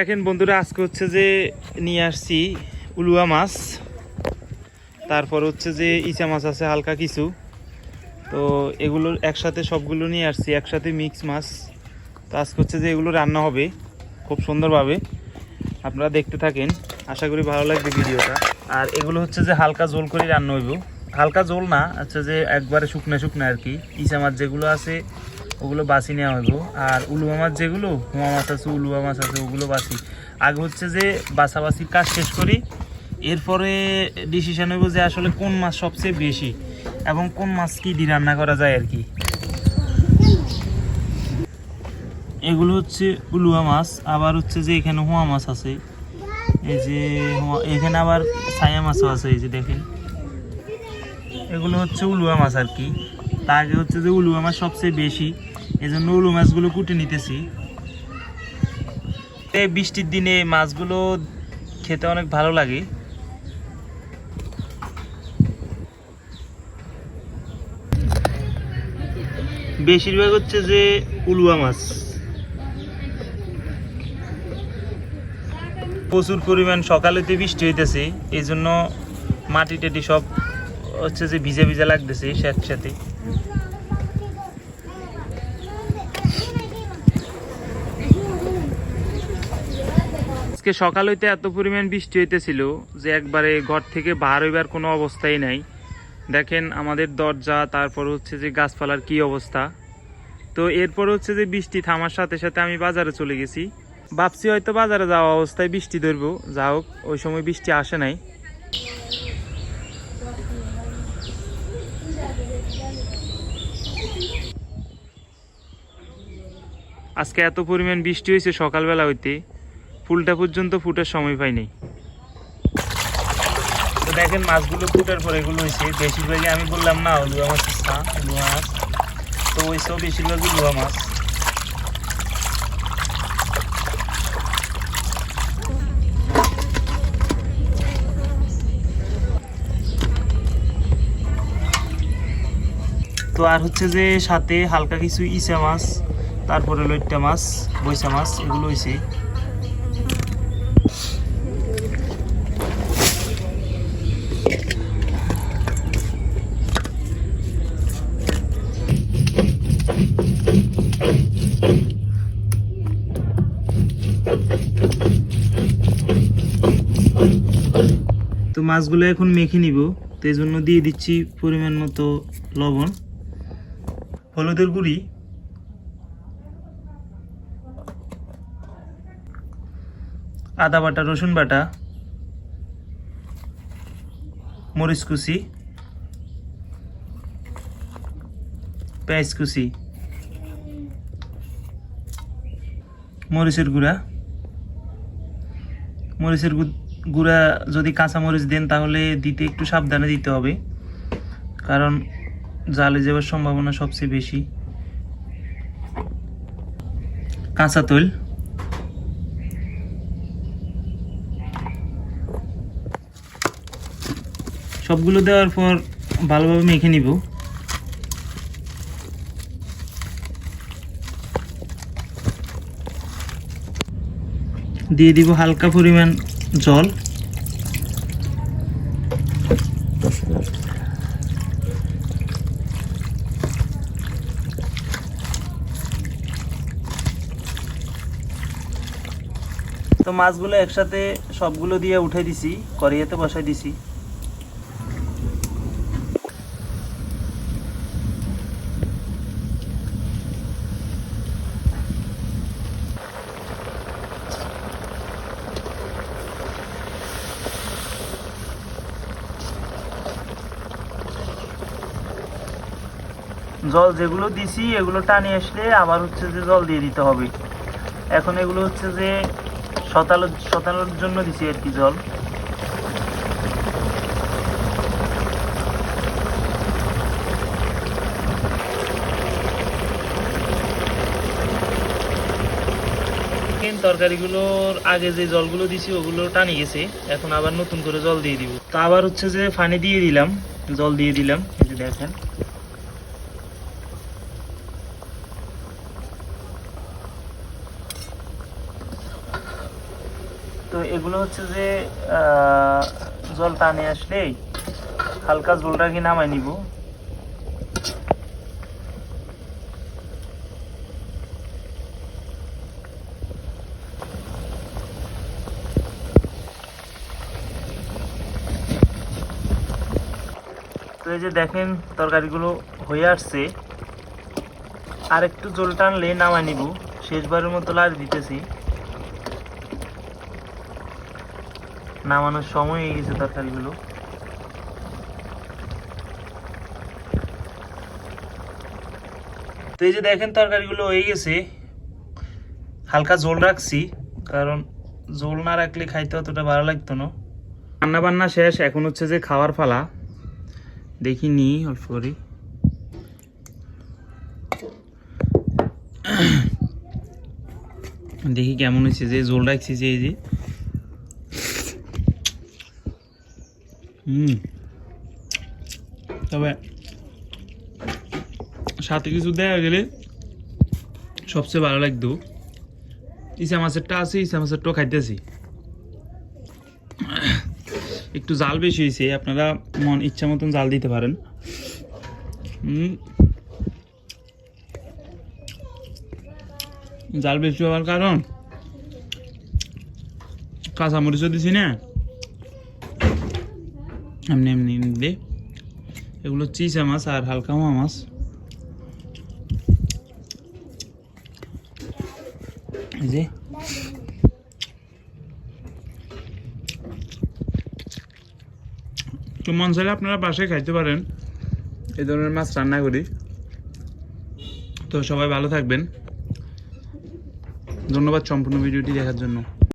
দেখেন বন্ধুরা, আজকে হচ্ছে যে নিয়ে আসছি উলুয়া মাছ, তারপর হচ্ছে যে ইচা মাছ আছে হালকা কিছু। তো এগুলো একসাথে সবগুলো নিয়ে আসছি, একসাথে মিক্স মাছ। তো আজকে হচ্ছে যে এগুলো রান্না হবে খুব সুন্দরভাবে, আপনারা দেখতে থাকেন, আশা করি ভালো লাগবে ভিডিওটা। আর এগুলো হচ্ছে যে হালকা ঝোল করে রান্না হইব, হালকা ঝোল না, আচ্ছা যে একবারে শুকনা শুকনা আর কি। ইচা মাছ যেগুলো আছে ওগুলো বাছি নেওয়া হইব, আর উলুয়া মাছ যেগুলো, হুয়া মাছ আছে, উলুয়া মাছ আছে, ওগুলো বাছি। আগে হচ্ছে যে বাছাবাছির কাজ শেষ করি, এরপরে ডিসিশন হইব যে আসলে কোন মাছ সবচেয়ে বেশি এবং কোন মাছ কি দিয়ে রান্না করা যায় আর কি। এগুলো হচ্ছে উলুয়া মাছ, আবার হচ্ছে যে এখানে হুয়া মাছ আছে, এই যে এখানে আবার ছায়া মাছও আছে, এই যে দেখেন। এগুলো হচ্ছে উলুয়া মাছ আর কি। তা আগে হচ্ছে যে উলুয়া মাছ সবচেয়ে বেশি, এই জন্য উলু মাছগুলো কুটে নিতেছি। এই বৃষ্টির দিনে মাছগুলো খেতে অনেক ভালো লাগে। বেশিরভাগ হচ্ছে যে উলুয়া মাছ, প্রচুর পরিমাণ সকালেতে বৃষ্টি হইতেছে, এই জন্য মাটি টাটি সব হচ্ছে যে ভিজা ভিজা লাগতেছে একসাথে। আজকে সকাল হইতে এত পরিমাণ বৃষ্টি হইতেছিল যে একবারে ঘর থেকে বার হইবার কোনো অবস্থাই নাই। দেখেন আমাদের দরজা, তারপর হচ্ছে যে গাছপালার কি অবস্থা। তো এরপর হচ্ছে যে বৃষ্টি থামার সাথে সাথে আমি বাজারে চলে গেছি, ভাবছি হয়তো বাজারে যাওয়া অবস্থায় বৃষ্টি ধরবো, যা হোক ওই সময় বৃষ্টি আসে নাই। আজকে এত পরিমাণ বৃষ্টি হয়েছে সকালবেলা হইতে, ফুলটা পর্যন্ত ফুটার সময় পাইনি। তো দেখেন মাছগুলো ফুটার পর এগুলো হয়েছে বেশিরভাগই, আমি বললাম না উলুয়া মাছ, উলুয়া মাছ, তো ওই সব বেশিরভাগই উলুয়া মাছ। তো আর হচ্ছে যে সাথে হালকা কিছু ইচা মাছ, তারপরে লইট্টা মাছ, বৈশা মাছ, এগুলো হয়েছে। তো মাছগুলো এখন মেখে নিব, তো এই জন্য দিয়ে দিচ্ছি পরিমাণ মতো লবণ, হলুদের গুঁড়ি, আদা বাটা, রসুন বাটা, মরিচ কুচি, পেঁয়াজ কুচি, মরিচের গুঁড়া। মরিচের গুঁড়া যদি কাঁচা মরিচ দেন তাহলে দিতে একটু সাবধানে দিতে হবে, কারণ জালে যাওয়ার সম্ভাবনা সবচেয়ে বেশি। কাঁচা তেল, সবগুলো দেওয়ার পর ভালোভাবে মেখে নিব। দিয়ে দিব হালকা পরিমাণ জল, তো মাছগুলো একসাথে সবগুলো দিয়ে উঠে দিছি, কড়াইতে বসাই দিছি। জল যেগুলো দিছি এগুলো টানি আসলে আবার হচ্ছে যে জল দিয়ে দিতে হবে। এখন এগুলো হচ্ছে যে শতানোর জন্য দিছি আর কি জল। তরকারিগুলোর আগে যে জলগুলো দিছি ওগুলো টানি গেছে, এখন আবার নতুন করে জল দিয়ে দিব। তো আবার হচ্ছে যে পানি দিয়ে দিলাম, জল দিয়ে দিলাম, এই যে দেখেন। তো এগুলো হচ্ছে যে জল টানে আসলেই হালকা ঝোলটাকে নামাই নিব। তো এই যে দেখেন তরকারিগুলো হয়ে আসছে, আর একটু ঝোল টানলে নামাই নিব। শেষবারের মতো লাড়ি দিতেছি, নামানোর সময় হয়ে গেছে তরকারিগুলো। তো এই যে দেখেন তরকারিগুলো হয়ে গেছে, হালকা ঝোল রাখছি কারণ ঝোল না রাখলে খাইতে অতটা ভালো লাগতো না। রান্না বান্না শেষ, এখন হচ্ছে যে খাওয়ার পালা। দেখি নি অল্প করে। দেখি কেমন হয়েছে, যে ঝোল রাখছি যে এই যে তবে সাথে কিছু দেওয়া গেলে সবচেয়ে ভালো লাগতো। ইসা মাছেরটা আছে, ইসা মাছেরটাও খাইতেছি। একটু জাল বেশি হয়েছে, আপনারা মন ইচ্ছা মতন জাল দিতে পারেন। জাল বেশি হওয়ার কারণ কাঁচামরিচও দিছি না, এমনি এমনি দিলে। এগুলো চিচা মাছ আর হালকা মাওয়া মাছ। এই যে তো মন চাইলে আপনারা বাসায় খাইতে পারেন, এই ধরনের মাছ রান্না করি। তো সবাই ভালো থাকবেন, ধন্যবাদ সম্পূর্ণ ভিডিওটি দেখার জন্য।